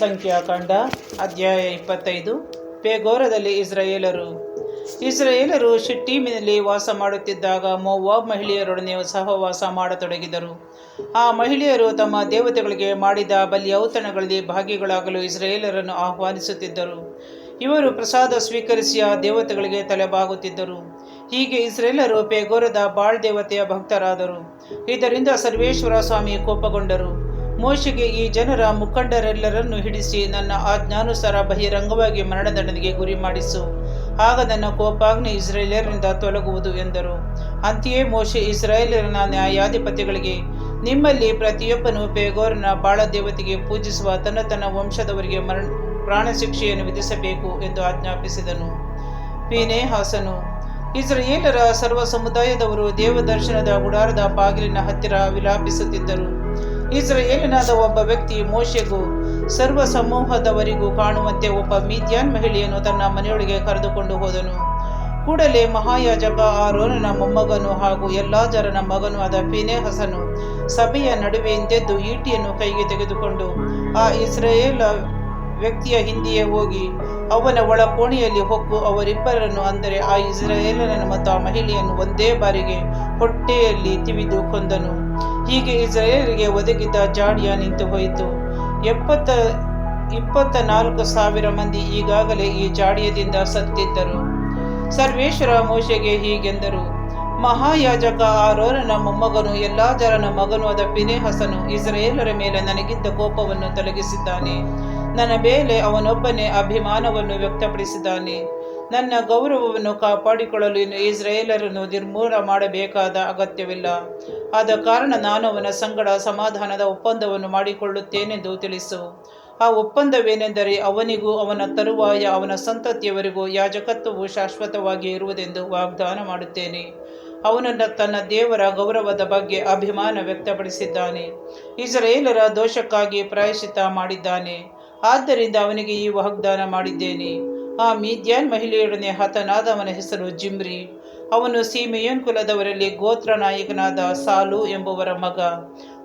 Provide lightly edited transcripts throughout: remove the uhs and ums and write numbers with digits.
ಸಂಖ್ಯಾಕಾಂಡ ಅಧ್ಯಾಯ 25. ಪೆಗೋರದಲ್ಲಿ ಇಸ್ರಾಯೇಲರು ಶಿಟ್ಟೀಮಿನಲ್ಲಿ ವಾಸ ಮಾಡುತ್ತಿದ್ದಾಗ ಮೋವಾಬ್ ಮಹಿಳೆಯರೊಡನೆ ಸಹವಾಸ ಮಾಡತೊಡಗಿದರು. ಆ ಮಹಿಳೆಯರು ತಮ್ಮ ದೇವತೆಗಳಿಗೆ ಮಾಡಿದ ಬಲಿಔತಣಗಳಲ್ಲಿ ಭಾಗಿಗಳಾಗಲು ಇಸ್ರಾಯೇಲರನ್ನು ಆಹ್ವಾನಿಸುತ್ತಿದ್ದರು. ಇವರು ಪ್ರಸಾದ ಸ್ವೀಕರಿಸಿ ಆ ದೇವತೆಗಳಿಗೆ ತಲೆಬಾಗುತ್ತಿದ್ದರು. ಹೀಗೆ ಇಸ್ರಾಯೇಲರು ಪೆಗೋರದ ಬಾಳ್ ದೇವತೆಯ ಭಕ್ತರಾದರು. ಇದರಿಂದ ಸರ್ವೇಶ್ವರ ಸ್ವಾಮಿ ಕೋಪಗೊಂಡರು. ಮೋಶೆಗೆ, ಈ ಜನರ ಮುಖಂಡರೆಲ್ಲರನ್ನು ಹಿಡಿಸಿ ನನ್ನ ಆಜ್ಞಾನುಸಾರ ಬಹಿರಂಗವಾಗಿ ಮರಣದಂಡನೆಗೆ ಗುರಿ ಮಾಡಿಸು, ಆಗ ನನ್ನ ಕೋಪಾಗ್ನಿ ಇಸ್ರಾಯೇಲರಿಂದ ತೊಲಗುವುದು ಎಂದರು. ಅಂತೆಯೇ ಮೋಶೆ ಇಸ್ರಾಯೇಲರ ನ್ಯಾಯಾಧಿಪತಿಗಳಿಗೆ, ನಿಮ್ಮಲ್ಲಿ ಪ್ರತಿಯೊಬ್ಬನು ಪೆಗೋರನ ಬಾಳ ದೇವತೆಗೆ ಪೂಜಿಸುವ ತನ್ನ ವಂಶದವರಿಗೆ ಪ್ರಾಣ ಶಿಕ್ಷೆಯನ್ನು ವಿಧಿಸಬೇಕು ಎಂದು ಆಜ್ಞಾಪಿಸಿದನು. ಫೀನೆಹಾಸನು, ಇಸ್ರಾಯೇಲರ ಸರ್ವ ಸಮುದಾಯದವರು ದೇವದರ್ಶನದ ಗುಡಾರದ ಬಾಗಿಲಿನ ಹತ್ತಿರ ವಿಲಾಪಿಸುತ್ತಿದ್ದರು. ಇಸ್ರಾಯೇಲಿನಾದ ಒಬ್ಬ ವ್ಯಕ್ತಿ ಮೋಶೆಗೂ ಸರ್ವ ಸಮೂಹದವರಿಗೂ ಕಾಣುವಂತೆ ಒಬ್ಬ ಮಿದ್ಯಾನ್ ಮಹಿಳೆಯನ್ನು ತನ್ನ ಮನೆಯೊಳಗೆ ಕರೆದುಕೊಂಡು ಹೋದನು. ಕೂಡಲೇ ಮಹಾಯಾಜಕ ಆರೋನನ ಮೊಮ್ಮಗನು ಹಾಗೂ ಎಲ್ಲಾಜರನ ಮಗನು ಆದ ಫೀನೆಹಾಸನು ಸಭೆಯ ನಡುವೆ ನಿಂತೆದ್ದು ಈಟಿಯನ್ನು ಕೈಗೆ ತೆಗೆದುಕೊಂಡು ಆ ಇಸ್ರಾಯೇಲ ವ್ಯಕ್ತಿಯ ಹಿಂದೆಯೇ ಹೋಗಿ ಅವನ ಒಳ ಕೋಣೆಯಲ್ಲಿ ಹೊಕ್ಕು ಅವರಿಬ್ಬರನ್ನು, ಅಂದರೆ ಆ ಇಸ್ರಾಯೇಲನನ್ನು ಮತ್ತು ಆ ಮಹಿಳೆಯನ್ನು ಒಂದೇ ಬಾರಿಗೆ ಹೊಟ್ಟೆಯಲ್ಲಿ ತಿವಿದು ಕೊಂದನು. ಹೀಗೆ ಇಸ್ರಾಯೇಲರಿಗೆ ಒದಗಿದ್ದ ಜಾಡ್ಯ ನಿಂತು ಹೋಯಿತು. 24,000 ಮಂದಿ ಈಗಾಗಲೇ ಈ ಜಾಡ್ಯದಿಂದ ಸತ್ತಿದ್ದರು. ಸರ್ವೇಶ್ವರ ಮೋಶೆಗೆ ಹೀಗೆಂದರು, ಮಹಾಯಾಜಕ ಆರೋನನ ಮೊಮ್ಮಗನು ಎಲ್ಲಾಜರನ ಮಗನು ಆದ ಫೀನೆಹಾಸನು ಇಸ್ರಾಯೇಲರ ಮೇಲೆ ನನಗಿದ್ದ ಕೋಪವನ್ನು ತೊಲಗಿಸಿದ್ದಾನೆ. ನನ್ನ ಮೇಲೆ ಅವನೊಬ್ಬನೇ ಅಭಿಮಾನವನ್ನು ವ್ಯಕ್ತಪಡಿಸಿದ್ದಾನೆ. ನನ್ನ ಗೌರವವನ್ನು ಕಾಪಾಡಿಕೊಳ್ಳಲು ಇನ್ನು ಇಸ್ರಾಯೇಲರನ್ನು ನಿರ್ಮೂಲ ಮಾಡಬೇಕಾದ ಅಗತ್ಯವಿಲ್ಲ. ಆದ ಕಾರಣ ನಾನು ಅವನ ಸಂಗಡ ಸಮಾಧಾನದ ಒಪ್ಪಂದವನ್ನು ಮಾಡಿಕೊಳ್ಳುತ್ತೇನೆಂದು ತಿಳಿಸು. ಆ ಒಪ್ಪಂದವೇನೆಂದರೆ, ಅವನಿಗೂ ಅವನ ತರುವಾಯ ಅವನ ಸಂತತಿಯವರಿಗೂ ಯಾಜಕತ್ವವು ಶಾಶ್ವತವಾಗಿ ಇರುವುದೆಂದು ವಾಗ್ದಾನ ಮಾಡುತ್ತೇನೆ. ಅವನು ತನ್ನ ದೇವರ ಗೌರವದ ಬಗ್ಗೆ ಅಭಿಮಾನ ವ್ಯಕ್ತಪಡಿಸಿದ್ದಾನೆ. ಇಸ್ರಾಯೇಲರ ದೋಷಕ್ಕಾಗಿ ಪ್ರಾಯಶ್ಚಿತ್ತ ಮಾಡಿದ್ದಾನೆ. ಆದ್ದರಿಂದ ಅವನಿಗೆ ಈ ವಾಗ್ದಾನ ಮಾಡಿದ್ದೇನೆ. ಆ ಮಿದ್ಯಾನ್ ಮಹಿಳೆಯೊಡನೆ ಹತನಾದವನ ಹೆಸರು ಜಿಮ್ರಿ. ಅವನು ಸಿಮೆಯೋನ್ ಕುಲದವರಲ್ಲಿ ಗೋತ್ರ ನಾಯಕನಾದ ಸಾಲು ಎಂಬುವರ ಮಗ.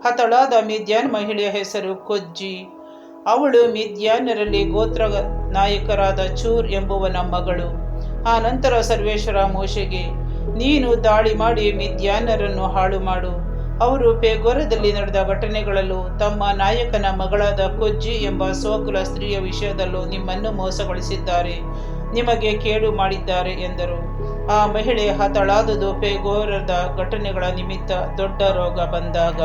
ಹತಳಾದ ಮಿದ್ಯಾನ್ ಮಹಿಳೆಯ ಹೆಸರು ಕೊಜ್ಜಿ. ಅವಳು ಮಿದ್ಯಾನ್ಯರಲ್ಲಿ ಗೋತ್ರ ನಾಯಕರಾದ ಚೂರ್ ಎಂಬುವನ ಮಗಳು. ಆ ನಂತರ ಸರ್ವೇಶ್ವರ ಮೋಶೆಗೆ, ನೀನು ದಾಳಿ ಮಾಡಿ ಮಿದ್ಯಾನ್ಯರನ್ನು ಹಾಳು ಮಾಡು. ಅವರು ಪೆಗೋರದಲ್ಲಿ ನಡೆದ ಘಟನೆಗಳಲ್ಲೂ ತಮ್ಮ ನಾಯಕನ ಮಗಳಾದ ಕೊಜ್ಜಿ ಎಂಬ ಸ್ವಕುಲ ಸ್ತ್ರೀಯ ವಿಷಯದಲ್ಲೂ ನಿಮ್ಮನ್ನು ಮೋಸಗೊಳಿಸಿದ್ದಾರೆ, ನಿಮಗೆ ಕೇಡು ಮಾಡಿದ್ದಾರೆ ಎಂದರು. ಆ ಮಹಿಳೆ ಹತಳಾದುದು ಪೆಗೋರದ ಘಟನೆಗಳ ನಿಮಿತ್ತ ದೊಡ್ಡ ರೋಗ ಬಂದಾಗ.